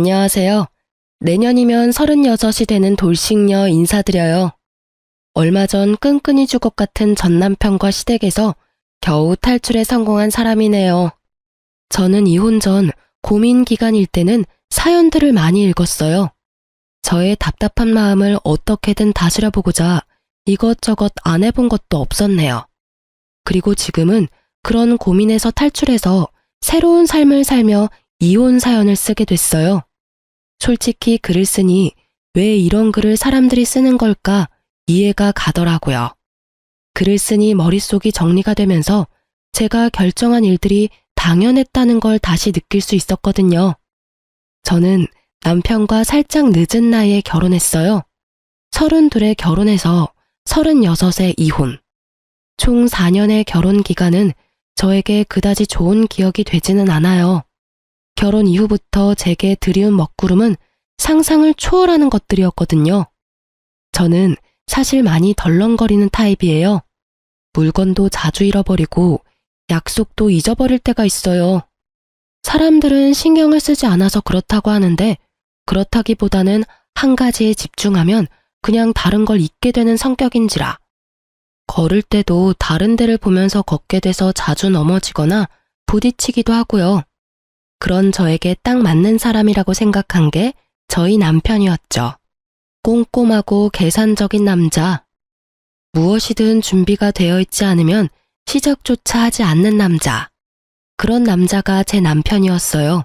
안녕하세요. 내년이면 36이 되는 돌싱녀 인사드려요. 얼마 전 끈끈이 주걱 같은 전 남편과 시댁에서 겨우 탈출에 성공한 사람이네요. 저는 이혼 전 고민 기간일 때는 사연들을 많이 읽었어요. 저의 답답한 마음을 어떻게든 다스려보고자 이것저것 안 해본 것도 없었네요. 그리고 지금은 그런 고민에서 탈출해서 새로운 삶을 살며 이혼 사연을 쓰게 됐어요. 솔직히 글을 쓰니 왜 이런 글을 사람들이 쓰는 걸까 이해가 가더라고요. 글을 쓰니 머릿속이 정리가 되면서 제가 결정한 일들이 당연했다는 걸 다시 느낄 수 있었거든요. 저는 남편과 살짝 늦은 나이에 결혼했어요. 32에 결혼해서 36에 이혼. 총 4년의 결혼 기간은 저에게 그다지 좋은 기억이 되지는 않아요. 결혼 이후부터 제게 들이운 먹구름은 상상을 초월하는 것들이었거든요. 저는 사실 많이 덜렁거리는 타입이에요. 물건도 자주 잃어버리고 약속도 잊어버릴 때가 있어요. 사람들은 신경을 쓰지 않아서 그렇다고 하는데 그렇다기보다는 한 가지에 집중하면 그냥 다른 걸 잊게 되는 성격인지라. 걸을 때도 다른 데를 보면서 걷게 돼서 자주 넘어지거나 부딪히기도 하고요. 그런 저에게 딱 맞는 사람이라고 생각한 게 저희 남편이었죠. 꼼꼼하고 계산적인 남자. 무엇이든 준비가 되어 있지 않으면 시작조차 하지 않는 남자. 그런 남자가 제 남편이었어요.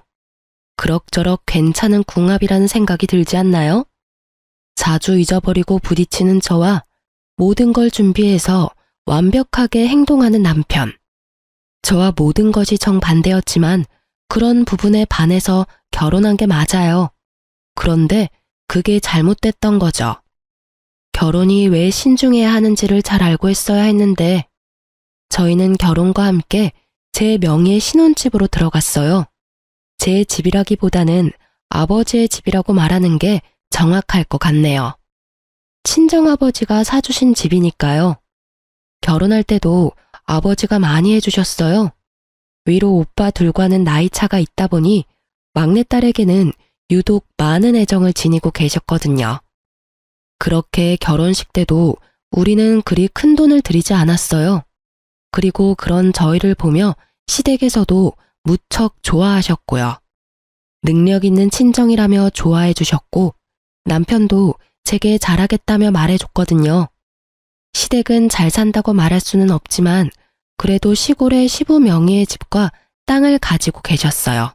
그럭저럭 괜찮은 궁합이라는 생각이 들지 않나요? 자주 잊어버리고 부딪히는 저와 모든 걸 준비해서 완벽하게 행동하는 남편. 저와 모든 것이 정반대였지만 그런 부분에 반해서 결혼한 게 맞아요. 그런데 그게 잘못됐던 거죠. 결혼이 왜 신중해야 하는지를 잘 알고 있어야 했는데 저희는 결혼과 함께 제 명의의 신혼집으로 들어갔어요. 제 집이라기보다는 아버지의 집이라고 말하는 게 정확할 것 같네요. 친정아버지가 사주신 집이니까요. 결혼할 때도 아버지가 많이 해주셨어요. 위로 오빠 둘과는 나이 차가 있다 보니 막내딸에게는 유독 많은 애정을 지니고 계셨거든요. 그렇게 결혼식 때도 우리는 그리 큰 돈을 들이지 않았어요. 그리고 그런 저희를 보며 시댁에서도 무척 좋아하셨고요. 능력 있는 친정이라며 좋아해 주셨고 남편도 제게 잘하겠다며 말해줬거든요. 시댁은 잘 산다고 말할 수는 없지만 그래도 시골에 시부 명의의 집과 땅을 가지고 계셨어요.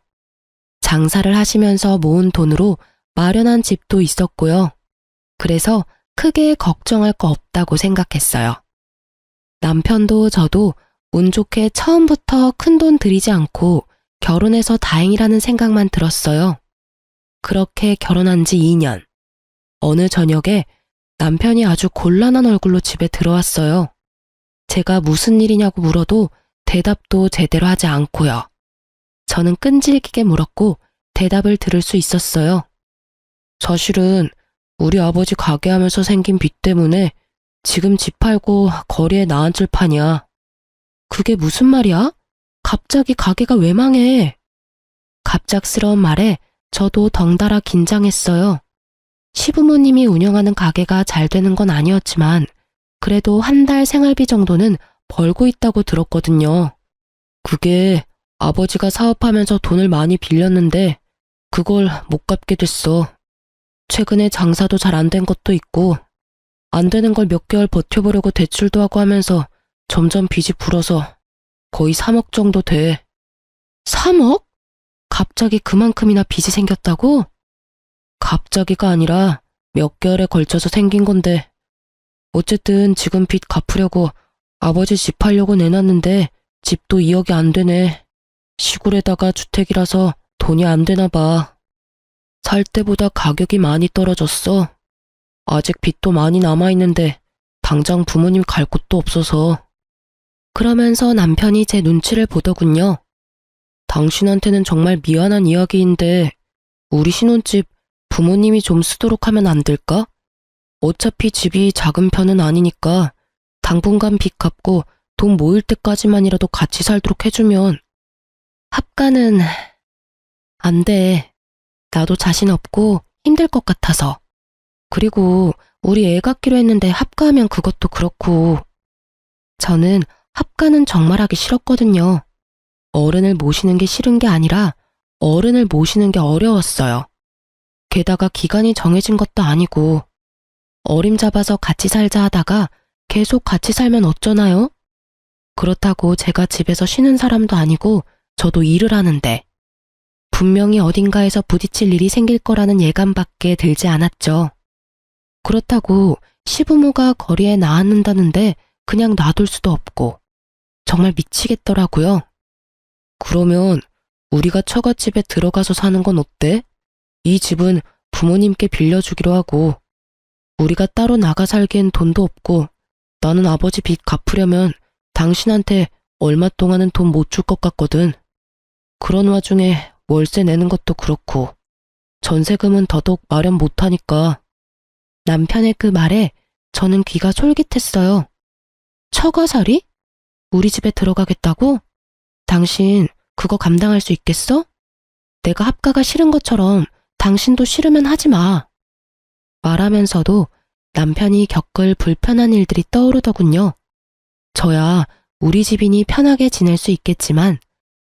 장사를 하시면서 모은 돈으로 마련한 집도 있었고요. 그래서 크게 걱정할 거 없다고 생각했어요. 남편도 저도 운 좋게 처음부터 큰 돈 들이지 않고 결혼해서 다행이라는 생각만 들었어요. 그렇게 결혼한 지 2년. 어느 저녁에 남편이 아주 곤란한 얼굴로 집에 들어왔어요. 제가 무슨 일이냐고 물어도 대답도 제대로 하지 않고요. 저는 끈질기게 물었고 대답을 들을 수 있었어요. 사실은 우리 아버지 가게 하면서 생긴 빚 때문에 지금 집 팔고 거리에 나앉을 판이야. 그게 무슨 말이야? 갑자기 가게가 왜 망해? 갑작스러운 말에 저도 덩달아 긴장했어요. 시부모님이 운영하는 가게가 잘 되는 건 아니었지만 그래도 한 달 생활비 정도는 벌고 있다고 들었거든요. 그게 아버지가 사업하면서 돈을 많이 빌렸는데 그걸 못 갚게 됐어. 최근에 장사도 잘 안 된 것도 있고 안 되는 걸 몇 개월 버텨보려고 대출도 하고 하면서 점점 빚이 불어서 거의 3억 정도 돼. 3억? 갑자기 그만큼이나 빚이 생겼다고? 갑자기가 아니라 몇 개월에 걸쳐서 생긴 건데 어쨌든 지금 빚 갚으려고 아버지 집 팔려고 내놨는데 집도 2억이 안 되네. 시골에다가 주택이라서 돈이 안 되나 봐. 살 때보다 가격이 많이 떨어졌어. 아직 빚도 많이 남아있는데 당장 부모님 갈 곳도 없어서. 그러면서 남편이 제 눈치를 보더군요. 당신한테는 정말 미안한 이야기인데 우리 신혼집 부모님이 좀 쓰도록 하면 안 될까? 어차피 집이 작은 편은 아니니까 당분간 빚 갚고 돈 모일 때까지만이라도 같이 살도록 해주면. 합가는 안 돼. 나도 자신 없고 힘들 것 같아서. 그리고 우리 애 갖기로 했는데 합가하면 그것도 그렇고. 저는 합가는 정말 하기 싫었거든요. 어른을 모시는 게 싫은 게 아니라 어른을 모시는 게 어려웠어요. 게다가 기간이 정해진 것도 아니고 어림잡아서 같이 살자 하다가 계속 같이 살면 어쩌나요? 그렇다고 제가 집에서 쉬는 사람도 아니고 저도 일을 하는데 분명히 어딘가에서 부딪힐 일이 생길 거라는 예감밖에 들지 않았죠. 그렇다고 시부모가 거리에 나앉는다는데 그냥 놔둘 수도 없고 정말 미치겠더라고요. 그러면 우리가 처갓집에 들어가서 사는 건 어때? 이 집은 부모님께 빌려주기로 하고 우리가 따로 나가 살기엔 돈도 없고 나는 아버지 빚 갚으려면 당신한테 얼마 동안은 돈 못 줄 것 같거든. 그런 와중에 월세 내는 것도 그렇고 전세금은 더더욱 마련 못하니까. 남편의 그 말에 저는 귀가 솔깃했어요. 처가살이? 우리 집에 들어가겠다고? 당신 그거 감당할 수 있겠어? 내가 합가가 싫은 것처럼 당신도 싫으면 하지 마. 말하면서도 남편이 겪을 불편한 일들이 떠오르더군요. 저야 우리 집이니 편하게 지낼 수 있겠지만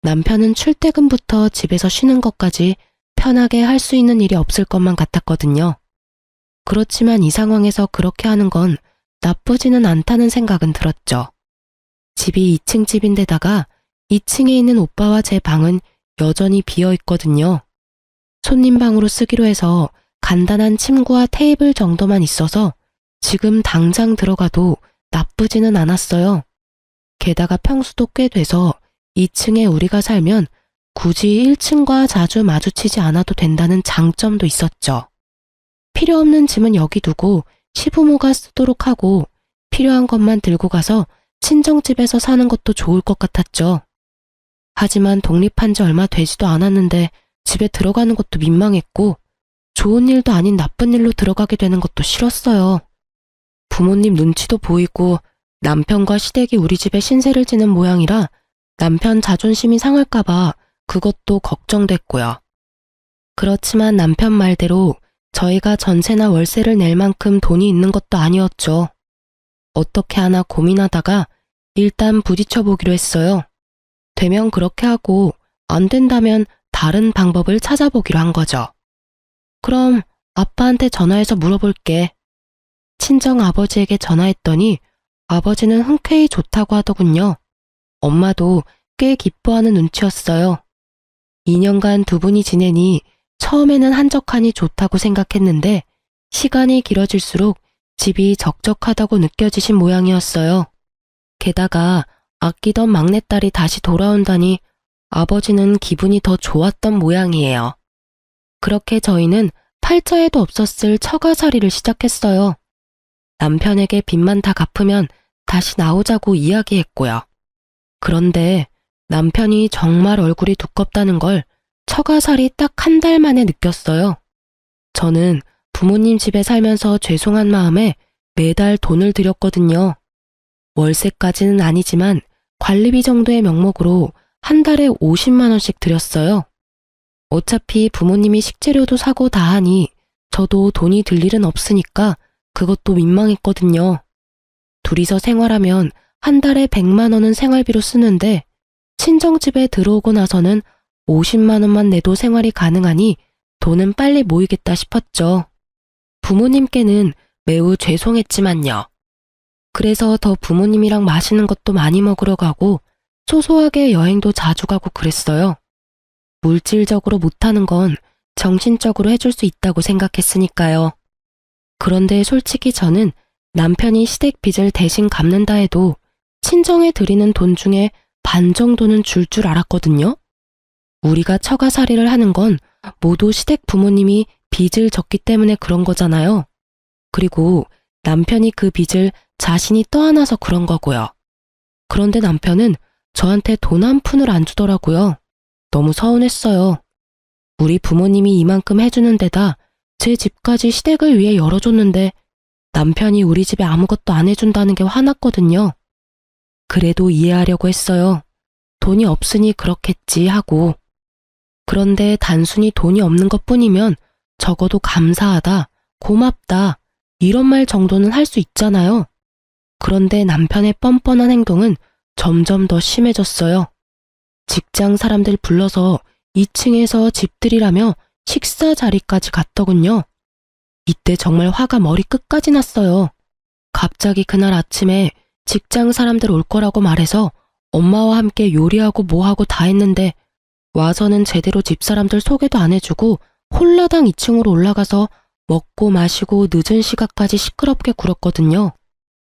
남편은 출퇴근부터 집에서 쉬는 것까지 편하게 할 수 있는 일이 없을 것만 같았거든요. 그렇지만 이 상황에서 그렇게 하는 건 나쁘지는 않다는 생각은 들었죠. 집이 2층 집인데다가 2층에 있는 오빠와 제 방은 여전히 비어 있거든요. 손님 방으로 쓰기로 해서 간단한 침구와 테이블 정도만 있어서 지금 당장 들어가도 나쁘지는 않았어요. 게다가 평수도 꽤 돼서 2층에 우리가 살면 굳이 1층과 자주 마주치지 않아도 된다는 장점도 있었죠. 필요 없는 짐은 여기 두고 시부모가 쓰도록 하고 필요한 것만 들고 가서 친정집에서 사는 것도 좋을 것 같았죠. 하지만 독립한 지 얼마 되지도 않았는데 집에 들어가는 것도 민망했고 좋은 일도 아닌 나쁜 일로 들어가게 되는 것도 싫었어요. 부모님 눈치도 보이고 남편과 시댁이 우리 집에 신세를 지는 모양이라 남편 자존심이 상할까봐 그것도 걱정됐고요. 그렇지만 남편 말대로 저희가 전세나 월세를 낼 만큼 돈이 있는 것도 아니었죠. 어떻게 하나 고민하다가 일단 부딪혀보기로 했어요. 되면 그렇게 하고 안 된다면 다른 방법을 찾아보기로 한 거죠. 그럼 아빠한테 전화해서 물어볼게. 친정 아버지에게 전화했더니 아버지는 흔쾌히 좋다고 하더군요. 엄마도 꽤 기뻐하는 눈치였어요. 2년간 두 분이 지내니 처음에는 한적하니 좋다고 생각했는데 시간이 길어질수록 집이 적적하다고 느껴지신 모양이었어요. 게다가 아끼던 막내딸이 다시 돌아온다니 아버지는 기분이 더 좋았던 모양이에요. 그렇게 저희는 팔자에도 없었을 처가살이를 시작했어요. 남편에게 빚만 다 갚으면 다시 나오자고 이야기했고요. 그런데 남편이 정말 얼굴이 두껍다는 걸 처가살이 딱 한 달 만에 느꼈어요. 저는 부모님 집에 살면서 죄송한 마음에 매달 돈을 들였거든요. 월세까지는 아니지만 관리비 정도의 명목으로 한 달에 50만 원씩 들였어요. 어차피 부모님이 식재료도 사고 다 하니 저도 돈이 들 일은 없으니까 그것도 민망했거든요. 둘이서 생활하면 한 달에 100만 원은 생활비로 쓰는데 친정집에 들어오고 나서는 50만 원만 내도 생활이 가능하니 돈은 빨리 모이겠다 싶었죠. 부모님께는 매우 죄송했지만요. 그래서 더 부모님이랑 맛있는 것도 많이 먹으러 가고 소소하게 여행도 자주 가고 그랬어요. 물질적으로 못하는 건 정신적으로 해줄 수 있다고 생각했으니까요. 그런데 솔직히 저는 남편이 시댁 빚을 대신 갚는다 해도 친정에 드리는 돈 중에 반 정도는 줄 줄 알았거든요. 우리가 처가살이를 하는 건 모두 시댁 부모님이 빚을 졌기 때문에 그런 거잖아요. 그리고 남편이 그 빚을 자신이 떠안아서 그런 거고요. 그런데 남편은 저한테 돈 한 푼을 안 주더라고요. 너무 서운했어요. 우리 부모님이 이만큼 해주는 데다 제 집까지 시댁을 위해 열어줬는데 남편이 우리 집에 아무것도 안 해준다는 게 화났거든요. 그래도 이해하려고 했어요. 돈이 없으니 그렇겠지 하고. 그런데 단순히 돈이 없는 것뿐이면 적어도 감사하다, 고맙다, 이런 말 정도는 할 수 있잖아요. 그런데 남편의 뻔뻔한 행동은 점점 더 심해졌어요. 직장 사람들 불러서 2층에서 집들이라며 식사 자리까지 갔더군요. 이때 정말 화가 머리 끝까지 났어요. 갑자기 그날 아침에 직장 사람들 올 거라고 말해서 엄마와 함께 요리하고 뭐하고 다 했는데 와서는 제대로 집사람들 소개도 안 해주고 홀라당 2층으로 올라가서 먹고 마시고 늦은 시간까지 시끄럽게 굴었거든요.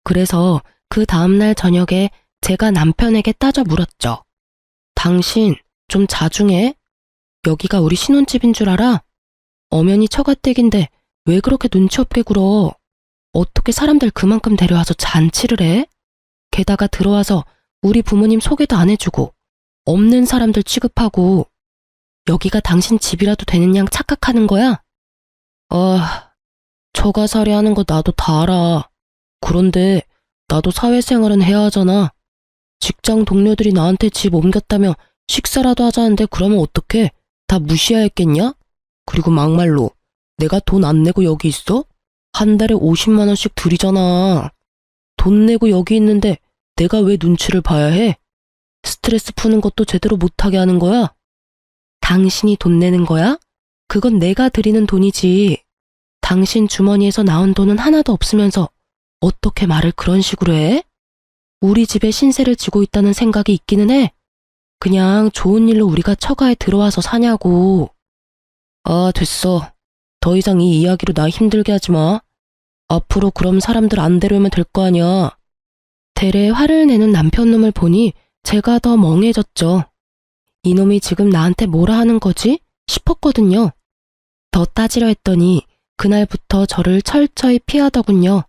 그래서 그 다음날 저녁에 제가 남편에게 따져 물었죠. 당신 좀 자중해? 여기가 우리 신혼집인 줄 알아? 엄연히 처가댁인데 왜 그렇게 눈치 없게 굴어? 어떻게 사람들 그만큼 데려와서 잔치를 해? 게다가 들어와서 우리 부모님 소개도 안 해주고 없는 사람들 취급하고 여기가 당신 집이라도 되는 양 착각하는 거야? 처가살이 하는 거 나도 다 알아. 그런데 나도 사회생활은 해야 하잖아. 직장 동료들이 나한테 집 옮겼다며 식사라도 하자는데 그러면 어떡해? 다 무시해야겠냐? 그리고 막말로 내가 돈 안 내고 여기 있어? 한 달에 50만 원씩 들이잖아. 돈 내고 여기 있는데 내가 왜 눈치를 봐야 해? 스트레스 푸는 것도 제대로 못하게 하는 거야? 당신이 돈 내는 거야? 그건 내가 드리는 돈이지. 당신 주머니에서 나온 돈은 하나도 없으면서 어떻게 말을 그런 식으로 해? 우리 집에 신세를 지고 있다는 생각이 있기는 해. 그냥 좋은 일로 우리가 처가에 들어와서 사냐고. 됐어. 더 이상 이 이야기로 나 힘들게 하지 마. 앞으로 그럼 사람들 안 데려오면 될 거 아니야. 대래 화를 내는 남편놈을 보니 제가 더 멍해졌죠. 이놈이 지금 나한테 뭐라 하는 거지? 싶었거든요. 더 따지려 했더니 그날부터 저를 철저히 피하더군요.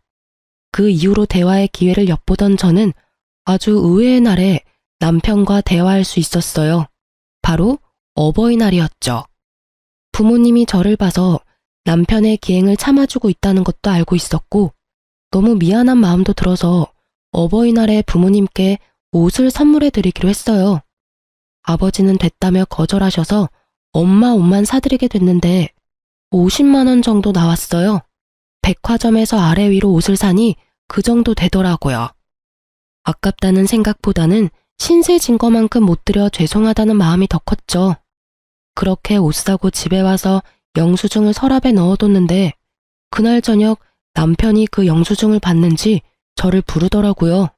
그 이후로 대화의 기회를 엿보던 저는 아주 의외의 날에 남편과 대화할 수 있었어요. 바로 어버이날이었죠. 부모님이 저를 봐서 남편의 기행을 참아주고 있다는 것도 알고 있었고 너무 미안한 마음도 들어서 어버이날에 부모님께 옷을 선물해 드리기로 했어요. 아버지는 됐다며 거절하셔서 엄마 옷만 사드리게 됐는데 50만 원 정도 나왔어요. 백화점에서 아래 위로 옷을 사니 그 정도 되더라고요. 아깝다는 생각보다는 신세 진 거만큼 못 드려 죄송하다는 마음이 더 컸죠. 그렇게 옷 사고 집에 와서 영수증을 서랍에 넣어뒀는데 그날 저녁 남편이 그 영수증을 봤는지 저를 부르더라고요.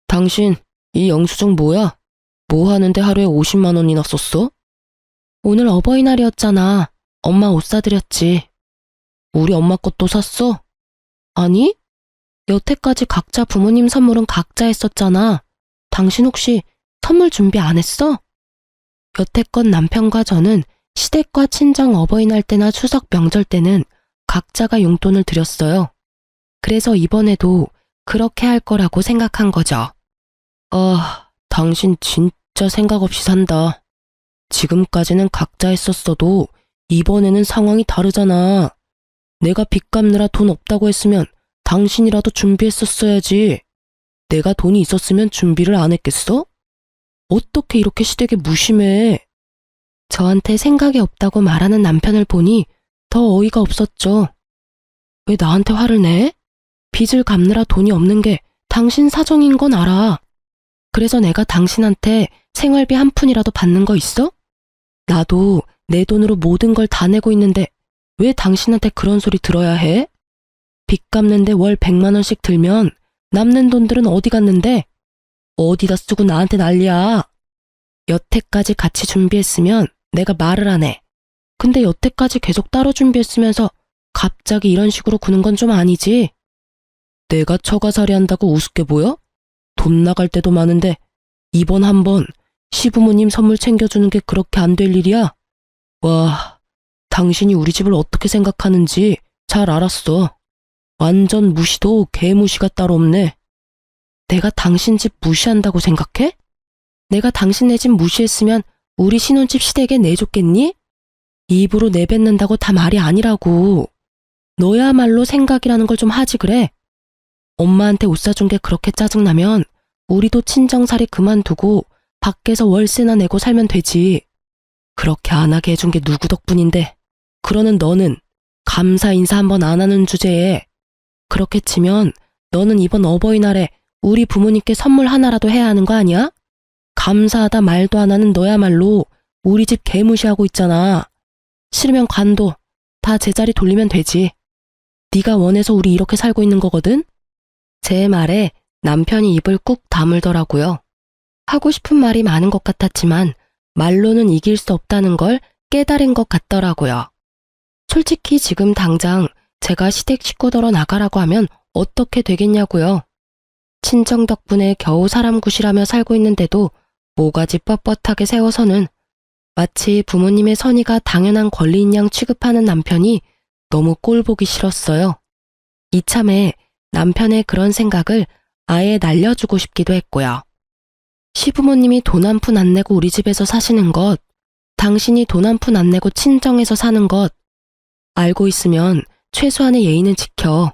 당신 이 영수증 뭐야? 뭐 하는데 하루에 50만 원이나 썼어? 오늘 어버이날이었잖아. 엄마 옷 사드렸지. 우리 엄마 것도 샀어? 아니? 여태까지 각자 부모님 선물은 각자 했었잖아. 당신 혹시 선물 준비 안 했어? 여태껏 남편과 저는 시댁과 친정 어버이날 때나 추석 명절 때는 각자가 용돈을 드렸어요. 그래서 이번에도 그렇게 할 거라고 생각한 거죠. 당신 진짜 생각 없이 산다. 지금까지는 각자 했었어도 이번에는 상황이 다르잖아. 내가 빚 갚느라 돈 없다고 했으면 당신이라도 준비했었어야지. 내가 돈이 있었으면 준비를 안 했겠어? 어떻게 이렇게 시댁에 무심해? 저한테 생각이 없다고 말하는 남편을 보니 더 어이가 없었죠. 왜 나한테 화를 내? 빚을 갚느라 돈이 없는 게 당신 사정인 건 알아. 그래서 내가 당신한테 생활비 한 푼이라도 받는 거 있어? 나도 내 돈으로 모든 걸 다 내고 있는데 왜 당신한테 그런 소리 들어야 해? 빚 갚는데 월 100만 원씩 들면 남는 돈들은 어디 갔는데? 어디다 쓰고 나한테 난리야. 여태까지 같이 준비했으면 내가 말을 안 해. 근데 여태까지 계속 따로 준비했으면서 갑자기 이런 식으로 구는 건 좀 아니지? 내가 처가살이 한다고 우습게 보여? 돈 나갈 때도 많은데 이번 한 번 시부모님 선물 챙겨주는 게 그렇게 안 될 일이야? 와, 당신이 우리 집을 어떻게 생각하는지 잘 알았어. 완전 무시도 개무시가 따로 없네. 내가 당신 집 무시한다고 생각해? 내가 당신네 집 무시했으면 우리 신혼집 시댁에 내줬겠니? 입으로 내뱉는다고 다 말이 아니라고. 너야말로 생각이라는 걸 좀 하지 그래. 엄마한테 옷 사준 게 그렇게 짜증나면 우리도 친정살이 그만두고 밖에서 월세나 내고 살면 되지. 그렇게 안 하게 해준 게 누구 덕분인데. 그러는 너는 감사 인사 한번 안 하는 주제에 그렇게 치면 너는 이번 어버이날에 우리 부모님께 선물 하나라도 해야 하는 거 아니야? 감사하다 말도 안 하는 너야말로 우리 집 개무시하고 있잖아. 싫으면 관둬. 다 제자리 돌리면 되지. 네가 원해서 우리 이렇게 살고 있는 거거든? 제 말에 남편이 입을 꾹 다물더라고요. 하고 싶은 말이 많은 것 같았지만 말로는 이길 수 없다는 걸 깨달은 것 같더라고요. 솔직히 지금 당장 제가 시댁 식구더러 나가라고 하면 어떻게 되겠냐고요. 친정 덕분에 겨우 사람 구실하며 살고 있는데도 모가지 뻣뻣하게 세워서는 마치 부모님의 선의가 당연한 권리인 양 취급하는 남편이 너무 꼴보기 싫었어요. 이참에 남편의 그런 생각을 아예 날려주고 싶기도 했고요. 시부모님이 돈 한 푼 안 내고 우리 집에서 사시는 것, 당신이 돈 한 푼 안 내고 친정에서 사는 것, 알고 있으면 최소한의 예의는 지켜.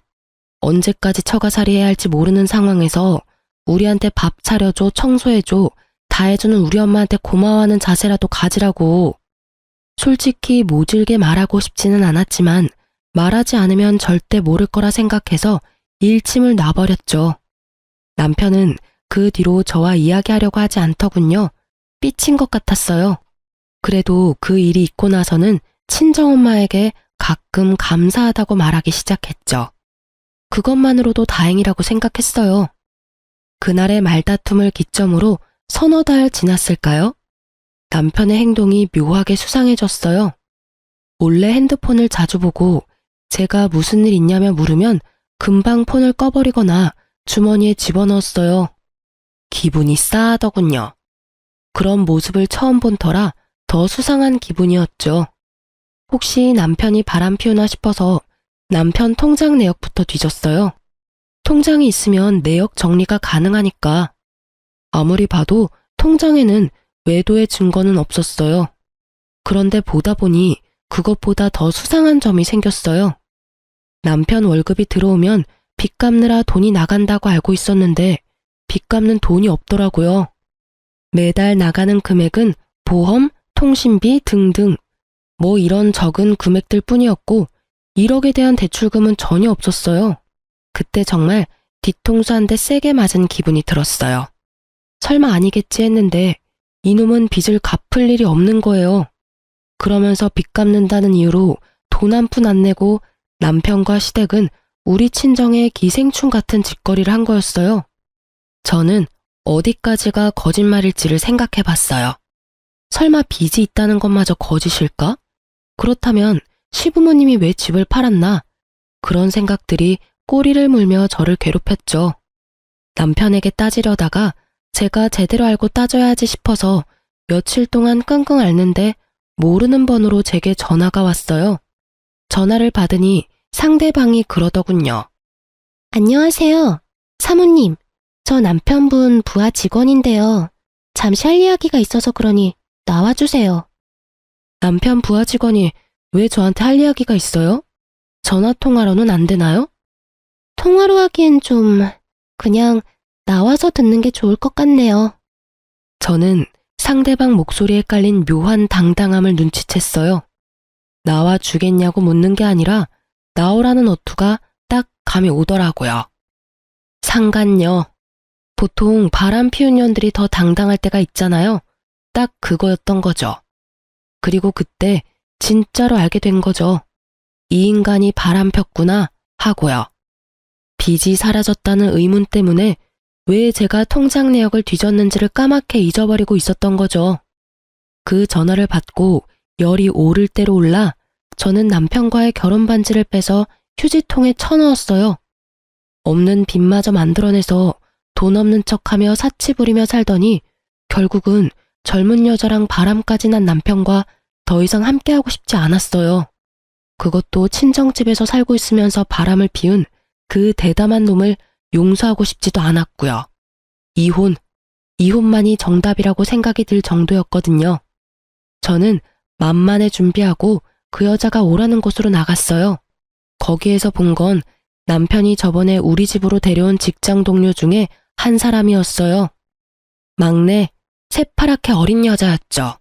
언제까지 처가살이해야 할지 모르는 상황에서 우리한테 밥 차려줘, 청소해줘, 다 해주는 우리 엄마한테 고마워하는 자세라도 가지라고. 솔직히 모질게 말하고 싶지는 않았지만 말하지 않으면 절대 모를 거라 생각해서 일침을 놔버렸죠. 남편은 그 뒤로 저와 이야기하려고 하지 않더군요. 삐친 것 같았어요. 그래도 그 일이 있고 나서는 친정엄마에게 가끔 감사하다고 말하기 시작했죠. 그것만으로도 다행이라고 생각했어요. 그날의 말다툼을 기점으로 서너 달 지났을까요? 남편의 행동이 묘하게 수상해졌어요. 몰래 핸드폰을 자주 보고 제가 무슨 일 있냐며 물으면 금방 폰을 꺼버리거나 주머니에 집어넣었어요. 기분이 싸하더군요. 그런 모습을 처음 본 터라 더 수상한 기분이었죠. 혹시 남편이 바람 피우나 싶어서 남편 통장 내역부터 뒤졌어요. 통장이 있으면 내역 정리가 가능하니까. 아무리 봐도 통장에는 외도의 증거는 없었어요. 그런데 보다 보니 그것보다 더 수상한 점이 생겼어요. 남편 월급이 들어오면 빚 갚느라 돈이 나간다고 알고 있었는데 빚 갚는 돈이 없더라고요. 매달 나가는 금액은 보험, 통신비 등등 뭐 이런 적은 금액들 뿐이었고 1억에 대한 대출금은 전혀 없었어요. 그때 정말 뒤통수 한 대 세게 맞은 기분이 들었어요. 설마 아니겠지 했는데 이놈은 빚을 갚을 일이 없는 거예요. 그러면서 빚 갚는다는 이유로 돈 한 푼 안 내고 남편과 시댁은 우리 친정의 기생충 같은 짓거리를 한 거였어요. 저는 어디까지가 거짓말일지를 생각해 봤어요. 설마 빚이 있다는 것마저 거짓일까? 그렇다면 시부모님이 왜 집을 팔았나? 그런 생각들이 꼬리를 물며 저를 괴롭혔죠. 남편에게 따지려다가 제가 제대로 알고 따져야지 싶어서 며칠 동안 끙끙 앓는데 모르는 번호로 제게 전화가 왔어요. 전화를 받으니 상대방이 그러더군요. 안녕하세요. 사모님, 저 남편분 부하 직원인데요. 잠시 할 이야기가 있어서 그러니 나와주세요. 남편 부하 직원이 왜 저한테 할 이야기가 있어요? 전화 통화로는 안 되나요? 통화로 하기엔 좀 그냥 나와서 듣는 게 좋을 것 같네요. 저는 상대방 목소리에 깔린 묘한 당당함을 눈치챘어요. 나와 주겠냐고 묻는 게 아니라 나오라는 어투가 딱 감이 오더라고요. 상간녀. 보통 바람 피운 년들이 더 당당할 때가 있잖아요. 딱 그거였던 거죠. 그리고 그때 진짜로 알게 된 거죠. 이 인간이 바람 폈구나 하고요. 빚이 사라졌다는 의문 때문에 왜 제가 통장 내역을 뒤졌는지를 까맣게 잊어버리고 있었던 거죠. 그 전화를 받고 열이 오를 대로 올라 저는 남편과의 결혼 반지를 빼서 휴지통에 쳐넣었어요. 없는 빚마저 만들어내서 돈 없는 척하며 사치 부리며 살더니 결국은 젊은 여자랑 바람까지 난 남편과 더 이상 함께하고 싶지 않았어요. 그것도 친정집에서 살고 있으면서 바람을 피운 그 대담한 놈을 용서하고 싶지도 않았고요. 이혼만이 정답이라고 생각이 들 정도였거든요. 저는 만만해 준비하고 그 여자가 오라는 곳으로 나갔어요. 거기에서 본 건 남편이 저번에 우리 집으로 데려온 직장 동료 중에 한 사람이었어요. 막내, 새파랗게 어린 여자였죠.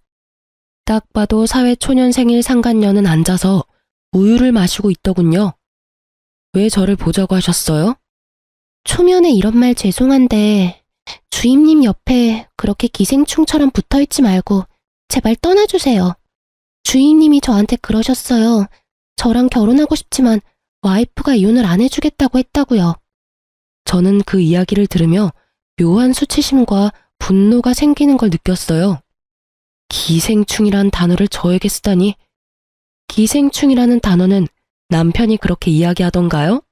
딱 봐도 사회초년생일 상간녀는 앉아서 우유를 마시고 있더군요. 왜 저를 보자고 하셨어요? 초면에 이런 말 죄송한데 주임님 옆에 그렇게 기생충처럼 붙어있지 말고 제발 떠나주세요. 주임님이 저한테 그러셨어요. 저랑 결혼하고 싶지만 와이프가 이혼을 안 해주겠다고 했다고요. 저는 그 이야기를 들으며 묘한 수치심과 분노가 생기는 걸 느꼈어요. 기생충이란 단어를 저에게 쓰다니. 기생충이라는 단어는 남편이 그렇게 이야기하던가요?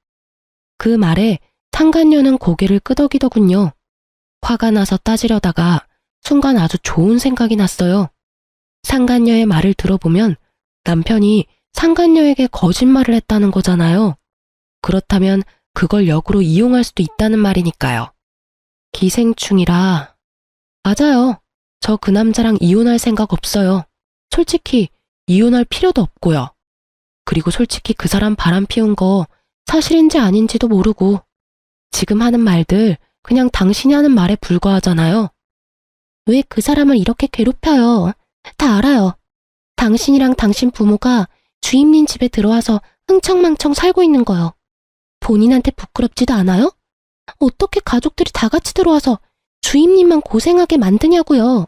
그 말에 상간녀는 고개를 끄덕이더군요. 화가 나서 따지려다가 순간 아주 좋은 생각이 났어요. 상간녀의 말을 들어보면 남편이 상간녀에게 거짓말을 했다는 거잖아요. 그렇다면 그걸 역으로 이용할 수도 있다는 말이니까요. 기생충이라. 맞아요. 저 그 남자랑 이혼할 생각 없어요. 솔직히 이혼할 필요도 없고요. 그리고 솔직히 그 사람 바람 피운 거 사실인지 아닌지도 모르고 지금 하는 말들 그냥 당신이 하는 말에 불과하잖아요. 왜 그 사람을 이렇게 괴롭혀요? 다 알아요. 당신이랑 당신 부모가 주임님 집에 들어와서 흥청망청 살고 있는 거요. 본인한테 부끄럽지도 않아요? 어떻게 가족들이 다 같이 들어와서 주임님만 고생하게 만드냐고요.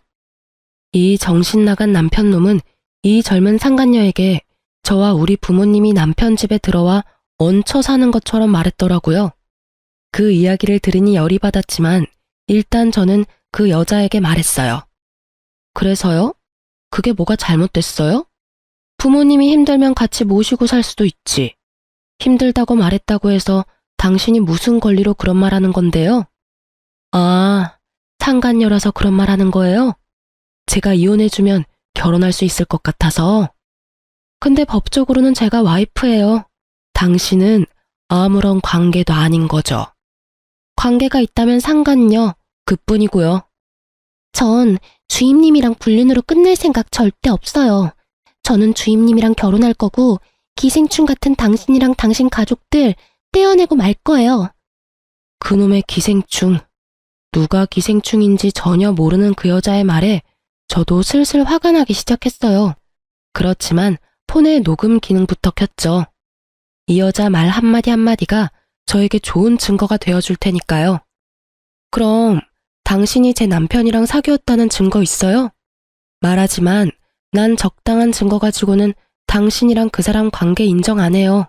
이 정신 나간 남편놈은 이 젊은 상간녀에게 저와 우리 부모님이 남편 집에 들어와 얹혀 사는 것처럼 말했더라고요. 그 이야기를 들으니 열이 받았지만 일단 저는 그 여자에게 말했어요. 그래서요? 그게 뭐가 잘못됐어요? 부모님이 힘들면 같이 모시고 살 수도 있지. 힘들다고 말했다고 해서 당신이 무슨 권리로 그런 말 하는 건데요? 아, 상간녀라서 그런 말 하는 거예요? 제가 이혼해주면 결혼할 수 있을 것 같아서. 근데 법적으로는 제가 와이프예요. 당신은 아무런 관계도 아닌 거죠. 관계가 있다면 상간녀, 그뿐이고요. 전 주임님이랑 불륜으로 끝낼 생각 절대 없어요. 저는 주임님이랑 결혼할 거고 기생충 같은 당신이랑 당신 가족들 떼어내고 말 거예요. 그놈의 기생충. 누가 기생충인지 전혀 모르는 그 여자의 말에 저도 슬슬 화가 나기 시작했어요. 그렇지만 폰의 녹음 기능부터 켰죠. 이 여자 말 한마디 한마디가 저에게 좋은 증거가 되어줄 테니까요. 그럼 당신이 제 남편이랑 사귀었다는 증거 있어요? 말하지만 난 적당한 증거 가지고는 당신이랑 그 사람 관계 인정 안 해요.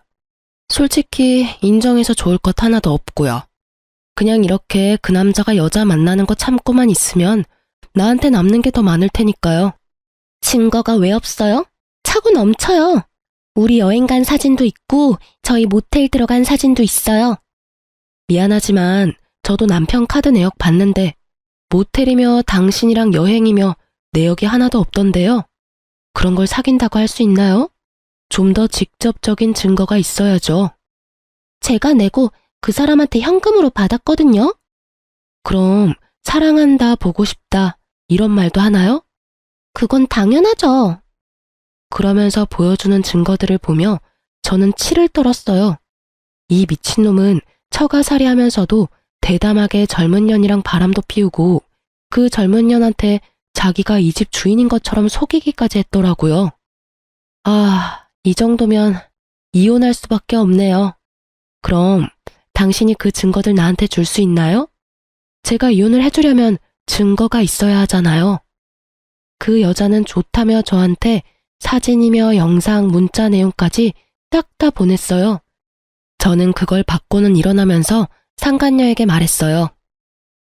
솔직히 인정해서 좋을 것 하나도 없고요. 그냥 이렇게 그 남자가 여자 만나는 거 참고만 있으면 나한테 남는 게 더 많을 테니까요. 증거가 왜 없어요? 차고 넘쳐요. 우리 여행 간 사진도 있고 저희 모텔 들어간 사진도 있어요. 미안하지만 저도 남편 카드 내역 봤는데 모텔이며 당신이랑 여행이며 내역이 하나도 없던데요. 그런 걸 사귄다고 할 수 있나요? 좀 더 직접적인 증거가 있어야죠. 제가 내고 그 사람한테 현금으로 받았거든요. 그럼 사랑한다, 보고 싶다 이런 말도 하나요? 그건 당연하죠. 그러면서 보여주는 증거들을 보며 저는 치를 떨었어요. 이 미친놈은 처가살이 하면서도 대담하게 젊은 년이랑 바람도 피우고 그 젊은 년한테 자기가 이 집 주인인 것처럼 속이기까지 했더라고요. 아, 이 정도면 이혼할 수밖에 없네요. 그럼 당신이 그 증거들 나한테 줄 수 있나요? 제가 이혼을 해주려면 증거가 있어야 하잖아요. 그 여자는 좋다며 저한테 사진이며 영상, 문자 내용까지 딱 다 보냈어요. 저는 그걸 받고는 일어나면서 상간녀에게 말했어요.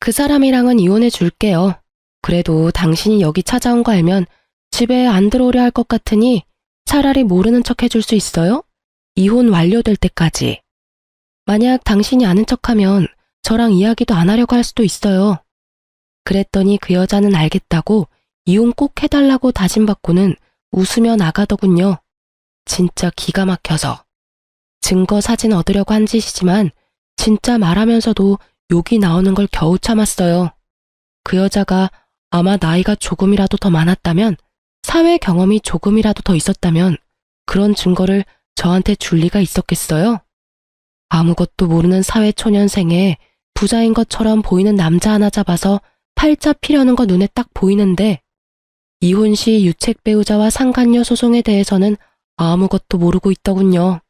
그 사람이랑은 이혼해 줄게요. 그래도 당신이 여기 찾아온 거 알면 집에 안 들어오려 할 것 같으니 차라리 모르는 척 해줄 수 있어요? 이혼 완료될 때까지. 만약 당신이 아는 척하면 저랑 이야기도 안 하려고 할 수도 있어요. 그랬더니 그 여자는 알겠다고 이혼 꼭 해달라고 다짐받고는 웃으며 나가더군요. 진짜 기가 막혀서. 증거 사진 얻으려고 한 짓이지만 진짜 말하면서도 욕이 나오는 걸 겨우 참았어요. 그 여자가 아마 나이가 조금이라도 더 많았다면, 사회 경험이 조금이라도 더 있었다면 그런 증거를 저한테 줄 리가 있었겠어요? 아무것도 모르는 사회초년생에 부자인 것처럼 보이는 남자 하나 잡아서 팔자 피려는 거 눈에 딱 보이는데 이혼 시 유책 배우자와 상간녀 소송에 대해서는 아무것도 모르고 있더군요.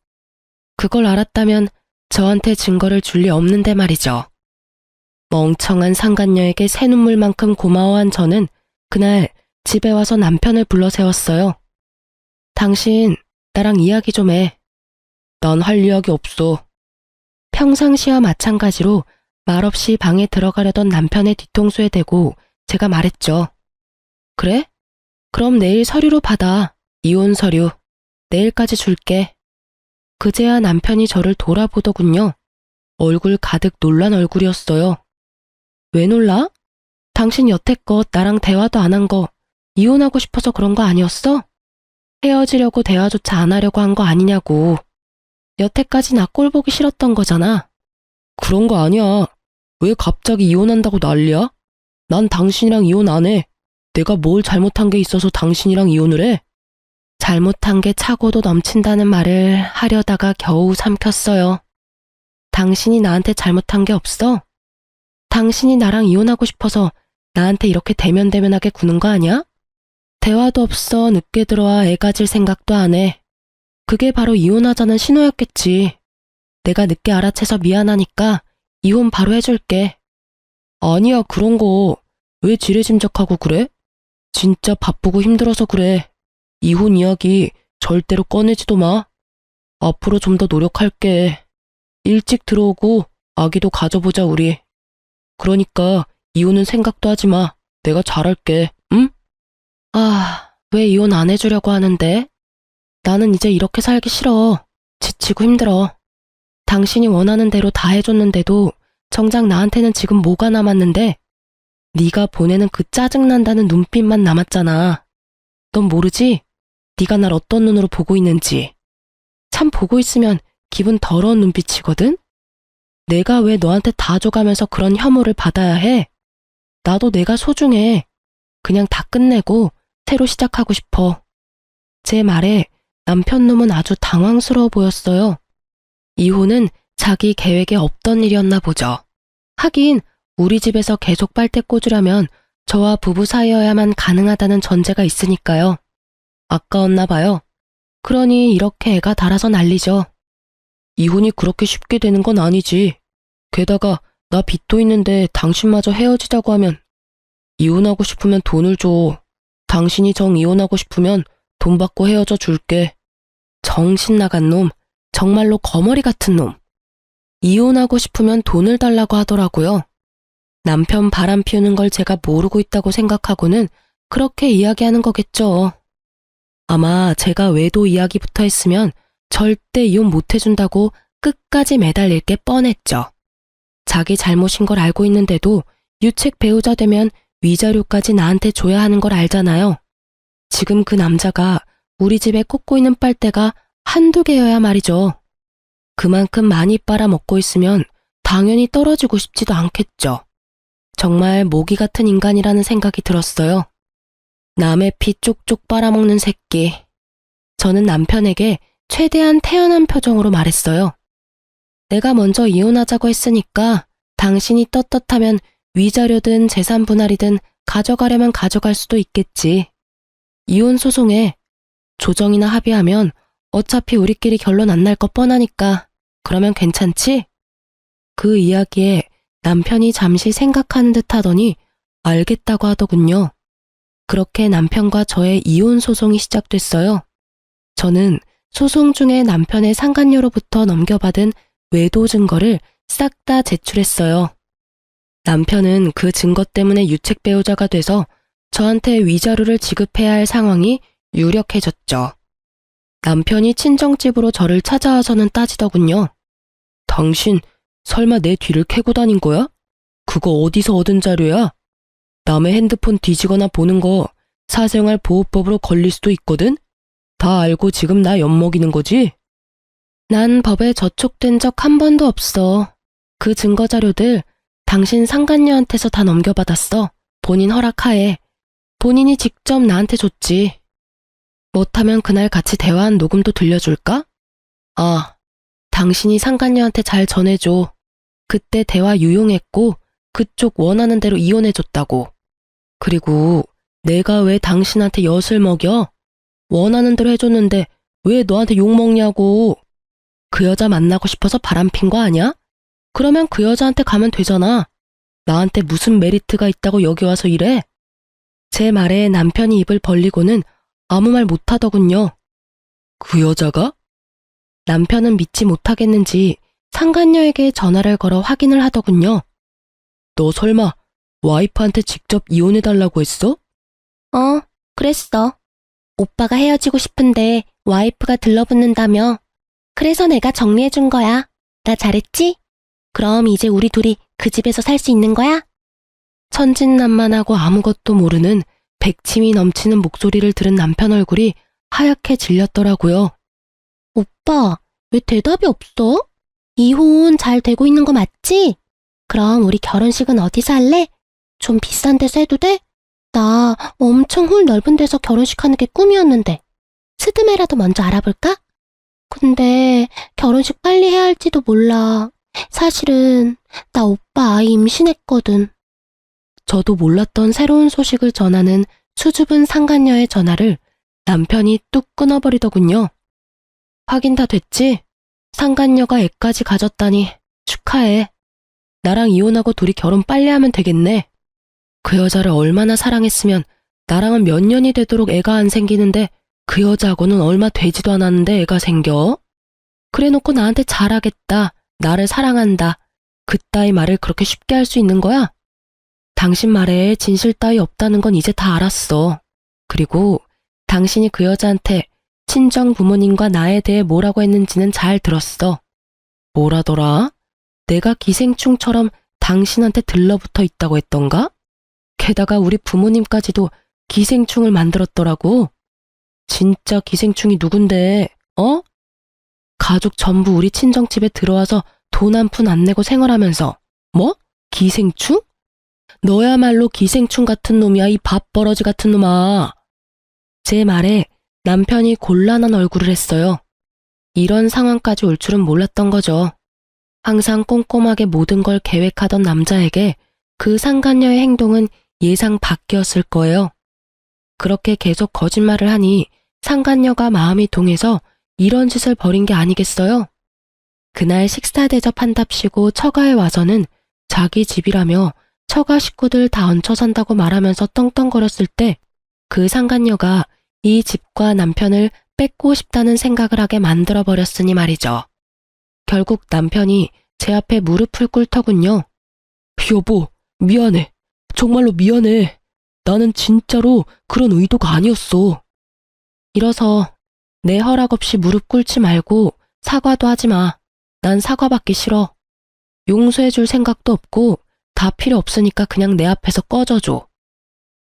그걸 알았다면 저한테 증거를 줄 리 없는데 말이죠. 멍청한 상간녀에게 새눈물만큼 고마워한 저는 그날 집에 와서 남편을 불러 세웠어요. 당신, 나랑 이야기 좀 해. 난 할 이야기 없어. 평상시와 마찬가지로 말없이 방에 들어가려던 남편의 뒤통수에 대고 제가 말했죠. 그래? 그럼 내일 서류로 받아. 이혼 서류. 내일까지 줄게. 그제야 남편이 저를 돌아보더군요. 얼굴 가득 놀란 얼굴이었어요. 왜 놀라? 당신 여태껏 나랑 대화도 안 한 거 이혼하고 싶어서 그런 거 아니었어? 헤어지려고 대화조차 안 하려고 한 거 아니냐고. 여태까지 나 꼴 보기 싫었던 거잖아. 그런 거 아니야. 왜 갑자기 이혼한다고 난리야? 난 당신이랑 이혼 안 해. 내가 뭘 잘못한 게 있어서 당신이랑 이혼을 해? 잘못한 게 차고도 넘친다는 말을 하려다가 겨우 삼켰어요. 당신이 나한테 잘못한 게 없어? 당신이 나랑 이혼하고 싶어서 나한테 이렇게 대면대면하게 구는 거 아니야? 대화도 없어 늦게 들어와 애 가질 생각도 안 해. 그게 바로 이혼하자는 신호였겠지. 내가 늦게 알아채서 미안하니까 이혼 바로 해줄게. 아니야, 그런 거 왜 지레짐작하고 그래? 진짜 바쁘고 힘들어서 그래. 이혼 이야기 절대로 꺼내지도 마. 앞으로 좀 더 노력할게. 일찍 들어오고 아기도 가져보자 우리. 그러니까 이혼은 생각도 하지 마. 내가 잘할게. 응? 아, 왜 이혼 안 해주려고 하는데? 나는 이제 이렇게 살기 싫어. 지치고 힘들어. 당신이 원하는 대로 다 해줬는데도 정작 나한테는 지금 뭐가 남았는데? 네가 보내는 그 짜증난다는 눈빛만 남았잖아. 넌 모르지? 네가 날 어떤 눈으로 보고 있는지. 참 보고 있으면 기분 더러운 눈빛이거든? 내가 왜 너한테 다 줘가면서 그런 혐오를 받아야 해? 나도 내가 소중해. 그냥 다 끝내고 새로 시작하고 싶어. 제 말에 남편 놈은 아주 당황스러워 보였어요. 이혼은 자기 계획에 없던 일이었나 보죠. 하긴 우리 집에서 계속 빨대 꽂으려면 저와 부부 사이여야만 가능하다는 전제가 있으니까요. 아까웠나 봐요. 그러니 이렇게 애가 달아서 난리죠. 이혼이 그렇게 쉽게 되는 건 아니지. 게다가 나 빚도 있는데 당신마저 헤어지자고 하면 이혼하고 싶으면 돈을 줘. 당신이 정 이혼하고 싶으면 돈 받고 헤어져 줄게. 정신 나간 놈. 정말로 거머리 같은 놈. 이혼하고 싶으면 돈을 달라고 하더라고요. 남편 바람 피우는 걸 제가 모르고 있다고 생각하고는 그렇게 이야기하는 거겠죠. 아마 제가 외도 이야기부터 했으면 절대 이혼 못 해준다고 끝까지 매달릴 게 뻔했죠. 자기 잘못인 걸 알고 있는데도 유책 배우자 되면 위자료까지 나한테 줘야 하는 걸 알잖아요. 지금 그 남자가 우리 집에 꽂고 있는 빨대가 한두 개여야 말이죠. 그만큼 많이 빨아먹고 있으면 당연히 떨어지고 싶지도 않겠죠. 정말 모기 같은 인간이라는 생각이 들었어요. 남의 피 쪽쪽 빨아먹는 새끼. 저는 남편에게 최대한 태연한 표정으로 말했어요. 내가 먼저 이혼하자고 했으니까 당신이 떳떳하면 위자료든 재산 분할이든 가져가려면 가져갈 수도 있겠지. 이혼 소송에 조정이나 합의하면 어차피 우리끼리 결론 안 날 거 뻔하니까 그러면 괜찮지? 그 이야기에 남편이 잠시 생각하는 듯 하더니 알겠다고 하더군요. 그렇게 남편과 저의 이혼 소송이 시작됐어요. 저는 소송 중에 남편의 상간녀로부터 넘겨받은 외도 증거를 싹 다 제출했어요. 남편은 그 증거 때문에 유책 배우자가 돼서 저한테 위자료를 지급해야 할 상황이 유력해졌죠. 남편이 친정집으로 저를 찾아와서는 따지더군요. 당신 설마 내 뒤를 캐고 다닌 거야? 그거 어디서 얻은 자료야? 남의 핸드폰 뒤지거나 보는 거 사생활 보호법으로 걸릴 수도 있거든? 다 알고 지금 나 엿먹이는 거지? 난 법에 저촉된 적 한 번도 없어. 그 증거 자료들 당신 상간녀한테서 다 넘겨받았어. 본인 허락하에. 본인이 직접 나한테 줬지. 못하면 그날 같이 대화한 녹음도 들려줄까? 아, 당신이 상간녀한테 잘 전해줘. 그때 대화 유용했고 그쪽 원하는 대로 이혼해줬다고. 그리고 내가 왜 당신한테 엿을 먹여? 원하는 대로 해줬는데 왜 너한테 욕먹냐고. 그 여자 만나고 싶어서 바람핀 거 아니야? 그러면 그 여자한테 가면 되잖아. 나한테 무슨 메리트가 있다고 여기 와서 이래? 제 말에 남편이 입을 벌리고는 아무 말 못하더군요. 그 여자가? 남편은 믿지 못하겠는지 상간녀에게 전화를 걸어 확인을 하더군요. 너 설마 와이프한테 직접 이혼해달라고 했어? 그랬어. 오빠가 헤어지고 싶은데 와이프가 들러붙는다며. 그래서 내가 정리해준 거야. 나 잘했지? 그럼 이제 우리 둘이 그 집에서 살 수 있는 거야? 천진난만하고 아무것도 모르는 백침이 넘치는 목소리를 들은 남편 얼굴이 하얗게 질렸더라고요. 오빠, 왜 대답이 없어? 이혼 잘 되고 있는 거 맞지? 그럼 우리 결혼식은 어디서 할래? 좀 비싼 데서 해도 돼? 나 엄청 홀 넓은 데서 결혼식 하는 게 꿈이었는데. 스드메라도 먼저 알아볼까? 근데 결혼식 빨리 해야 할지도 몰라. 사실은 나 오빠 아이 임신했거든. 저도 몰랐던 새로운 소식을 전하는 수줍은 상간녀의 전화를 남편이 뚝 끊어버리더군요. 확인 다 됐지? 상간녀가 애까지 가졌다니 축하해. 나랑 이혼하고 둘이 결혼 빨리 하면 되겠네. 그 여자를 얼마나 사랑했으면 나랑은 몇 년이 되도록 애가 안 생기는데 그 여자하고는 얼마 되지도 않았는데 애가 생겨? 그래놓고 나한테 잘하겠다, 나를 사랑한다, 그따위 말을 그렇게 쉽게 할 수 있는 거야? 당신 말에 진실 따위 없다는 건 이제 다 알았어. 그리고 당신이 그 여자한테 친정 부모님과 나에 대해 뭐라고 했는지는 잘 들었어. 뭐라더라? 내가 기생충처럼 당신한테 들러붙어 있다고 했던가? 게다가 우리 부모님까지도 기생충을 만들었더라고. 진짜 기생충이 누군데, 어? 가족 전부 우리 친정집에 들어와서 돈 한 푼 안 내고 생활하면서, 뭐? 기생충? 너야말로 기생충 같은 놈이야, 이 밥버러지 같은 놈아. 제 말에 남편이 곤란한 얼굴을 했어요. 이런 상황까지 올 줄은 몰랐던 거죠. 항상 꼼꼼하게 모든 걸 계획하던 남자에게 그 상간녀의 행동은 예상 밖이었을 거예요. 그렇게 계속 거짓말을 하니 상간녀가 마음이 동해서 이런 짓을 벌인 게 아니겠어요? 그날 식사 대접한답시고 처가에 와서는 자기 집이라며 처가 식구들 다 얹혀 산다고 말하면서 떵떵거렸을 때 그 상간녀가 이 집과 남편을 뺏고 싶다는 생각을 하게 만들어버렸으니 말이죠. 결국 남편이 제 앞에 무릎을 꿇더군요. 여보, 미안해. 정말로 미안해. 나는 진짜로 그런 의도가 아니었어. 이러서 내 허락 없이 무릎 꿇지 말고 사과도 하지 마. 난 사과받기 싫어. 용서해줄 생각도 없고 다 필요 없으니까 그냥 내 앞에서 꺼져줘.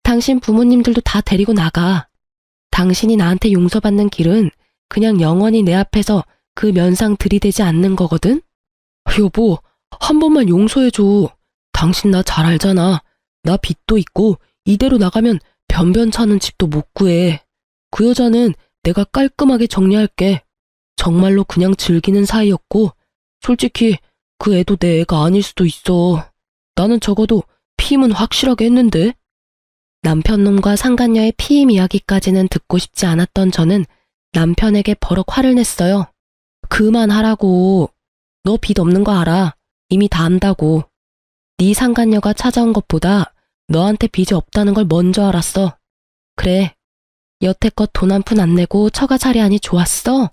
당신 부모님들도 다 데리고 나가. 당신이 나한테 용서받는 길은 그냥 영원히 내 앞에서 그 면상 들이대지 않는 거거든? 여보, 한 번만 용서해줘. 당신 나 잘 알잖아. 나 빚도 있고 이대로 나가면 변변찮은 집도 못 구해. 그 여자는 내가 깔끔하게 정리할게. 정말로 그냥 즐기는 사이였고 솔직히 그 애도 내 애가 아닐 수도 있어. 나는 적어도 피임은 확실하게 했는데. 남편놈과 상간녀의 피임 이야기까지는 듣고 싶지 않았던 저는 남편에게 버럭 화를 냈어요. 그만하라고. 너 빚 없는 거 알아. 이미 다 안다고. 네 상간녀가 찾아온 것보다 너한테 빚이 없다는 걸 먼저 알았어. 그래. 여태껏 돈 한 푼 안 내고 처가 차리하니 좋았어.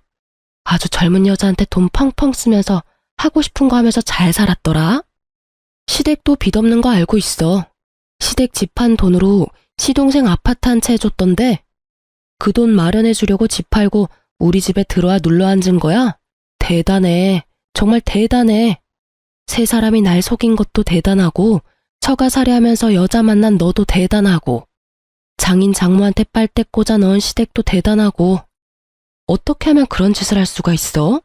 아주 젊은 여자한테 돈 펑펑 쓰면서 하고 싶은 거 하면서 잘 살았더라. 시댁도 빚 없는 거 알고 있어. 시댁 집 판 돈으로 시동생 아파트 한 채 해줬던데 그 돈 마련해 주려고 집 팔고 우리 집에 들어와 눌러 앉은 거야? 대단해. 정말 대단해. 세 사람이 날 속인 것도 대단하고 처가살이하면서 여자 만난 너도 대단하고 장인 장모한테 빨대 꽂아 넣은 시댁도 대단하고 어떻게 하면 그런 짓을 할 수가 있어?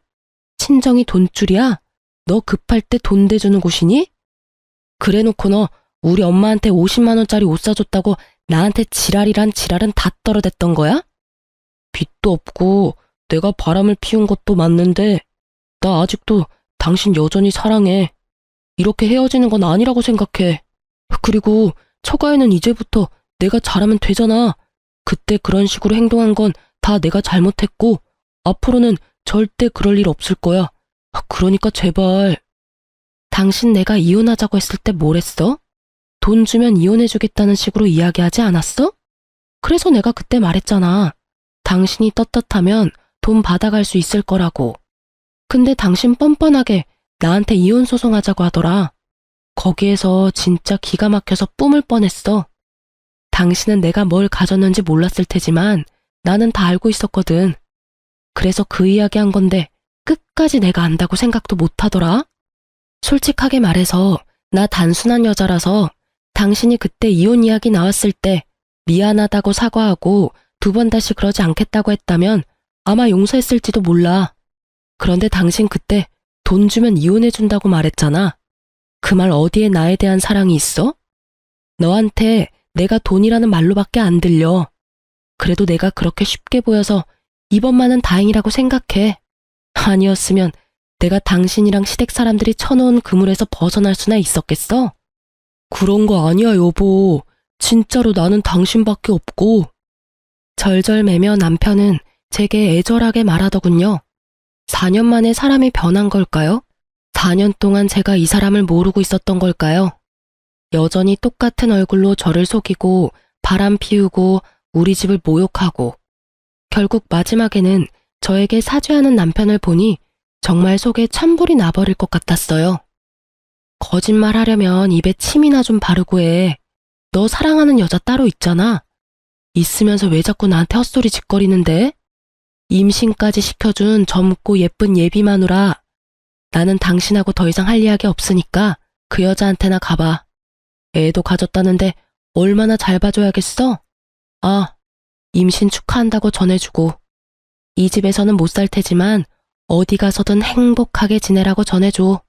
친정이 돈줄이야? 너 급할 때 돈 대주는 곳이니? 그래놓고 너 우리 엄마한테 50만 원짜리 옷 사줬다고 나한테 지랄이란 지랄은 다 떨어댔던 거야? 빚도 없고 내가 바람을 피운 것도 맞는데 나 아직도 당신 여전히 사랑해. 이렇게 헤어지는 건 아니라고 생각해. 그리고 처가에는 이제부터 내가 잘하면 되잖아. 그때 그런 식으로 행동한 건 다 내가 잘못했고 앞으로는 절대 그럴 일 없을 거야. 그러니까 제발. 당신 내가 이혼하자고 했을 때 뭘 했어? 돈 주면 이혼해주겠다는 식으로 이야기하지 않았어? 그래서 내가 그때 말했잖아. 당신이 떳떳하면 돈 받아갈 수 있을 거라고. 근데 당신 뻔뻔하게 나한테 이혼 소송하자고 하더라. 거기에서 진짜 기가 막혀서 뿜을 뻔했어. 당신은 내가 뭘 가졌는지 몰랐을 테지만 나는 다 알고 있었거든. 그래서 그 이야기 한 건데 끝까지 내가 안다고 생각도 못 하더라. 솔직하게 말해서 나 단순한 여자라서 당신이 그때 이혼 이야기 나왔을 때 미안하다고 사과하고 2번 다시 그러지 않겠다고 했다면 아마 용서했을지도 몰라. 그런데 당신 그때 돈 주면 이혼해준다고 말했잖아. 그 말 어디에 나에 대한 사랑이 있어? 너한테 내가 돈이라는 말로밖에 안 들려. 그래도 내가 그렇게 쉽게 보여서 이번만은 다행이라고 생각해. 아니었으면 내가 당신이랑 시댁 사람들이 쳐놓은 그물에서 벗어날 수나 있었겠어? 그런 거 아니야, 여보. 진짜로 나는 당신밖에 없고. 절절매며 남편은 제게 애절하게 말하더군요. 4년 만에 사람이 변한 걸까요? 4년 동안 제가 이 사람을 모르고 있었던 걸까요? 여전히 똑같은 얼굴로 저를 속이고 바람 피우고 우리 집을 모욕하고 결국 마지막에는 저에게 사죄하는 남편을 보니 정말 속에 찬불이 나버릴 것 같았어요. 거짓말 하려면 입에 침이나 좀 바르고 해. 너 사랑하는 여자 따로 있잖아. 있으면서 왜 자꾸 나한테 헛소리 짓거리는데? 임신까지 시켜준 젊고 예쁜 예비 마누라. 나는 당신하고 더 이상 할 이야기 없으니까 그 여자한테나 가봐. 애도 가졌다는데 얼마나 잘 봐줘야겠어? 아, 임신 축하한다고 전해주고. 이 집에서는 못 살 테지만 어디 가서든 행복하게 지내라고 전해줘.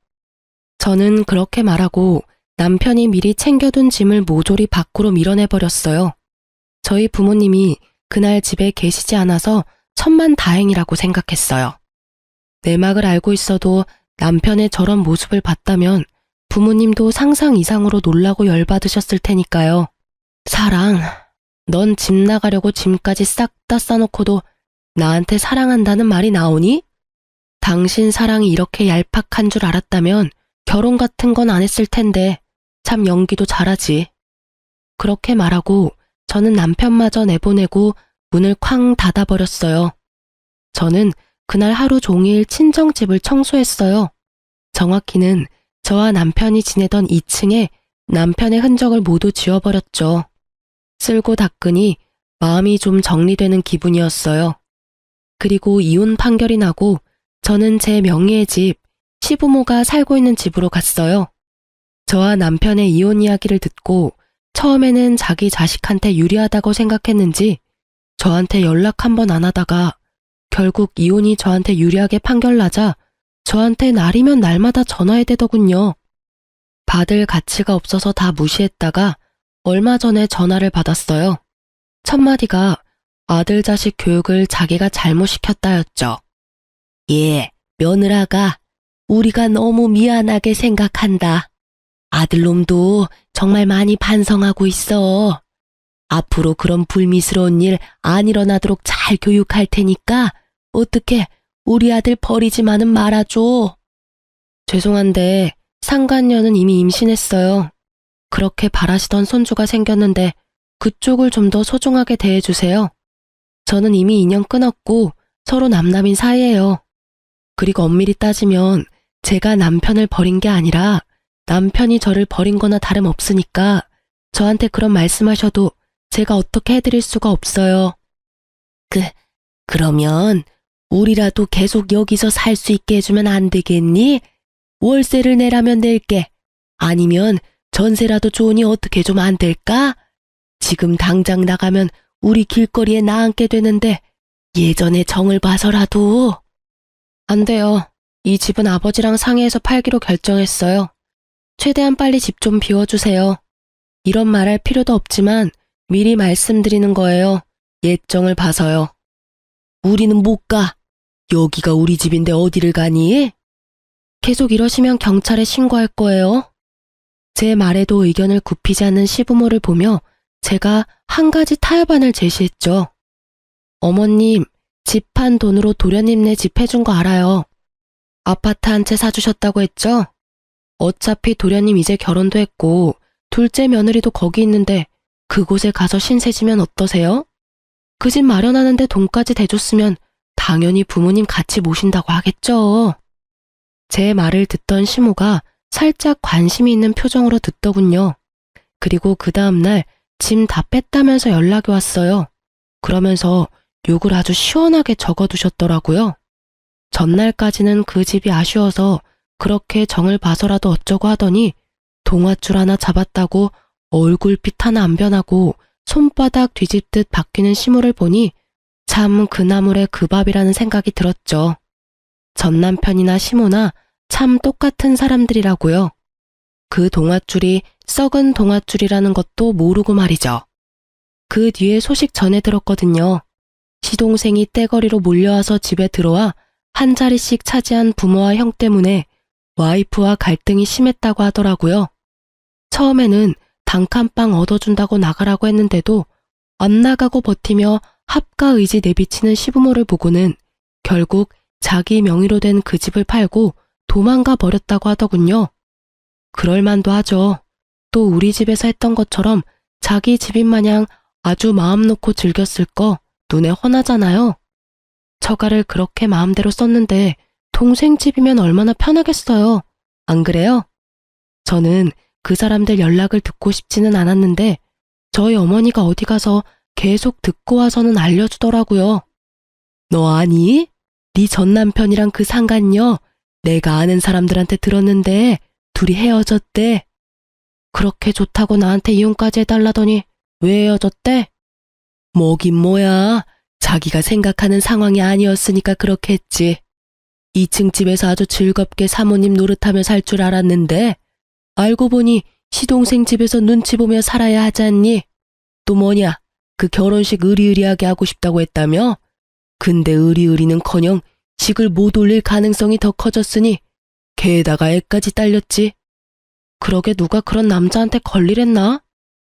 저는 그렇게 말하고 남편이 미리 챙겨둔 짐을 모조리 밖으로 밀어내버렸어요. 저희 부모님이 그날 집에 계시지 않아서 천만다행이라고 생각했어요. 내막을 알고 있어도 남편의 저런 모습을 봤다면 부모님도 상상 이상으로 놀라고 열받으셨을 테니까요. 사랑, 넌 집 나가려고 짐까지 싹 다 싸놓고도 나한테 사랑한다는 말이 나오니? 당신 사랑이 이렇게 얄팍한 줄 알았다면 결혼 같은 건 안 했을 텐데 참 연기도 잘하지. 그렇게 말하고 저는 남편마저 내보내고 문을 쾅 닫아버렸어요. 저는 그날 하루 종일 친정집을 청소했어요. 정확히는 저와 남편이 지내던 2층에 남편의 흔적을 모두 지워버렸죠. 쓸고 닦으니 마음이 좀 정리되는 기분이었어요. 그리고 이혼 판결이 나고 저는 제 명의의 집, 시부모가 살고 있는 집으로 갔어요. 저와 남편의 이혼 이야기를 듣고 처음에는 자기 자식한테 유리하다고 생각했는지 저한테 연락 한 번 안 하다가 결국 이혼이 저한테 유리하게 판결나자 저한테 날이면 날마다 전화해대더군요. 받을 가치가 없어서 다 무시했다가 얼마 전에 전화를 받았어요. 첫 마디가 아들 자식 교육을 자기가 잘못 시켰다였죠. 예, 며느라가 우리가 너무 미안하게 생각한다. 아들놈도 정말 많이 반성하고 있어. 앞으로 그런 불미스러운 일 안 일어나도록 잘 교육할 테니까 어떻게 우리 아들 버리지만은 말아줘. 죄송한데 상간녀는 이미 임신했어요. 그렇게 바라시던 손주가 생겼는데 그쪽을 좀 더 소중하게 대해주세요. 저는 이미 인연 끊었고 서로 남남인 사이예요. 그리고 엄밀히 따지면 제가 남편을 버린 게 아니라 남편이 저를 버린 거나 다름없으니까 저한테 그런 말씀하셔도 제가 어떻게 해드릴 수가 없어요. 그러면 우리라도 계속 여기서 살 수 있게 해주면 안 되겠니? 월세를 내라면 낼게. 아니면 전세라도 좋으니 어떻게 좀 안 될까? 지금 당장 나가면 우리 길거리에 나앉게 되는데 예전에 정을 봐서라도. 안 돼요. 이 집은 아버지랑 상의해서 팔기로 결정했어요. 최대한 빨리 집 좀 비워주세요. 이런 말할 필요도 없지만 미리 말씀드리는 거예요. 예정을 봐서요. 우리는 못 가. 여기가 우리 집인데 어디를 가니? 계속 이러시면 경찰에 신고할 거예요. 제 말에도 의견을 굽히지 않는 시부모를 보며 제가 한 가지 타협안을 제시했죠. 어머님, 집 판 돈으로 도련님네 집 해준 거 알아요. 아파트 한 채 사주셨다고 했죠? 어차피 도련님 이제 결혼도 했고 둘째 며느리도 거기 있는데 그곳에 가서 신세지면 어떠세요? 그 집 마련하는데 돈까지 대줬으면 당연히 부모님 같이 모신다고 하겠죠. 제 말을 듣던 시모가 살짝 관심이 있는 표정으로 듣더군요. 그리고 그 다음날 짐 다 뺐다면서 연락이 왔어요. 그러면서 욕을 아주 시원하게 적어두셨더라고요. 전날까지는 그 집이 아쉬워서 그렇게 정을 봐서라도 어쩌고 하더니 동아줄 하나 잡았다고 얼굴빛 하나 안 변하고 손바닥 뒤집듯 바뀌는 시모를 보니 참 그 나물에 그 밥이라는 생각이 들었죠. 전 남편이나 시모나 참 똑같은 사람들이라고요. 그 동아줄이 썩은 동아줄이라는 것도 모르고 말이죠. 그 뒤에 소식 전해 들었거든요. 시동생이 떼거리로 몰려와서 집에 들어와 한 자리씩 차지한 부모와 형 때문에 와이프와 갈등이 심했다고 하더라고요. 처음에는 단칸방 얻어준다고 나가라고 했는데도 안 나가고 버티며 합가 의지 내비치는 시부모를 보고는 결국 자기 명의로 된 그 집을 팔고 도망가 버렸다고 하더군요. 그럴만도 하죠. 또 우리 집에서 했던 것처럼 자기 집인 마냥 아주 마음 놓고 즐겼을 거 눈에 훤하잖아요. 처가를 그렇게 마음대로 썼는데 동생 집이면 얼마나 편하겠어요. 안 그래요? 저는 그 사람들 연락을 듣고 싶지는 않았는데 저희 어머니가 어디 가서 계속 듣고 와서는 알려주더라고요. 너 아니? 네 전 남편이랑 그 상간녀 내가 아는 사람들한테 들었는데 둘이 헤어졌대. 그렇게 좋다고 나한테 이혼까지 해달라더니 왜 헤어졌대? 뭐긴 뭐야. 자기가 생각하는 상황이 아니었으니까 그렇게 했지. 2층 집에서 아주 즐겁게 사모님 노릇하며 살 줄 알았는데 알고 보니 시동생 집에서 눈치 보며 살아야 하지 않니? 또 뭐냐? 그 결혼식 으리으리하게 하고 싶다고 했다며? 근데 으리으리는커녕 식을 못 올릴 가능성이 더 커졌으니 게다가 애까지 딸렸지. 그러게 누가 그런 남자한테 걸리랬나?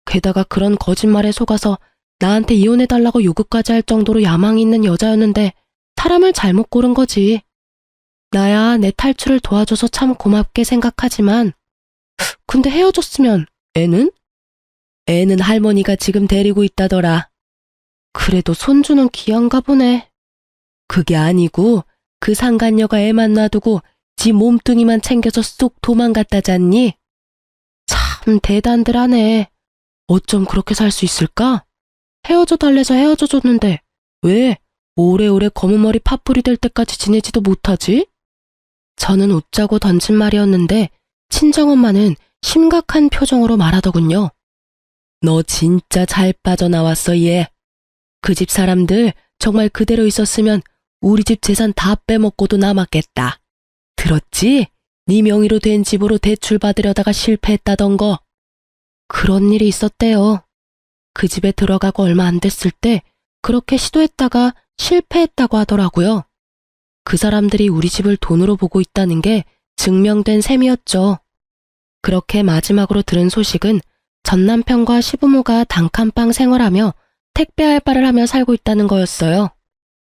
게다가 그런 거짓말에 속아서 나한테 이혼해달라고 요구까지 할 정도로 야망이 있는 여자였는데 사람을 잘못 고른 거지. 나야 내 탈출을 도와줘서 참 고맙게 생각하지만 근데 헤어졌으면 애는? 애는 할머니가 지금 데리고 있다더라. 그래도 손주는 귀한가 보네. 그게 아니고 그 상간녀가 애만 놔두고 지 몸뚱이만 챙겨서 쏙 도망갔다잖니? 참 대단들 하네. 어쩜 그렇게 살 수 있을까? 헤어져 달래서 헤어져 줬는데 왜 오래오래 검은 머리 팥불이 될 때까지 지내지도 못하지? 저는 웃자고 던진 말이었는데 친정엄마는 심각한 표정으로 말하더군요. 너 진짜 잘 빠져나왔어 얘. 그 집 사람들 정말 그대로 있었으면 우리 집 재산 다 빼먹고도 남았겠다. 들었지? 네 명의로 된 집으로 대출 받으려다가 실패했다던 거. 그런 일이 있었대요. 그 집에 들어가고 얼마 안 됐을 때 그렇게 시도했다가 실패했다고 하더라고요. 그 사람들이 우리 집을 돈으로 보고 있다는 게 증명된 셈이었죠. 그렇게 마지막으로 들은 소식은 전 남편과 시부모가 단칸방 생활하며 택배 알바를 하며 살고 있다는 거였어요.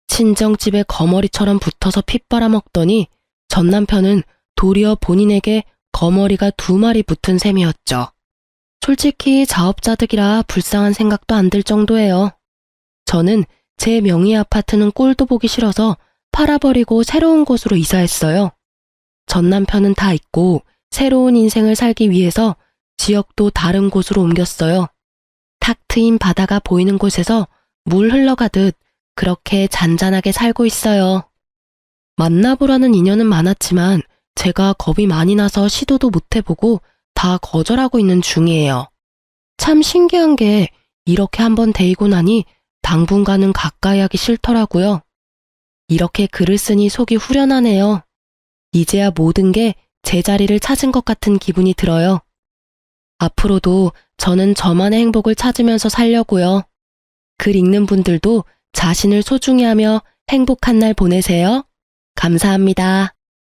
친정집에 거머리처럼 붙어서 핏 빨아먹더니 전 남편은 도리어 본인에게 거머리가 2마리 붙은 셈이었죠. 솔직히 자업자득이라 불쌍한 생각도 안 들 정도예요. 저는 제 명의 아파트는 꼴도 보기 싫어서 팔아버리고 새로운 곳으로 이사했어요. 전 남편은 다 잊고 새로운 인생을 살기 위해서 지역도 다른 곳으로 옮겼어요. 탁 트인 바다가 보이는 곳에서 물 흘러가듯 그렇게 잔잔하게 살고 있어요. 만나보라는 인연은 많았지만 제가 겁이 많이 나서 시도도 못 해보고 다 거절하고 있는 중이에요. 참 신기한 게 이렇게 한번 데이고 나니 당분간은 가까이 하기 싫더라고요. 이렇게 글을 쓰니 속이 후련하네요. 이제야 모든 게 제자리를 찾은 것 같은 기분이 들어요. 앞으로도 저는 저만의 행복을 찾으면서 살려고요. 글 읽는 분들도 자신을 소중히 하며 행복한 날 보내세요. 감사합니다.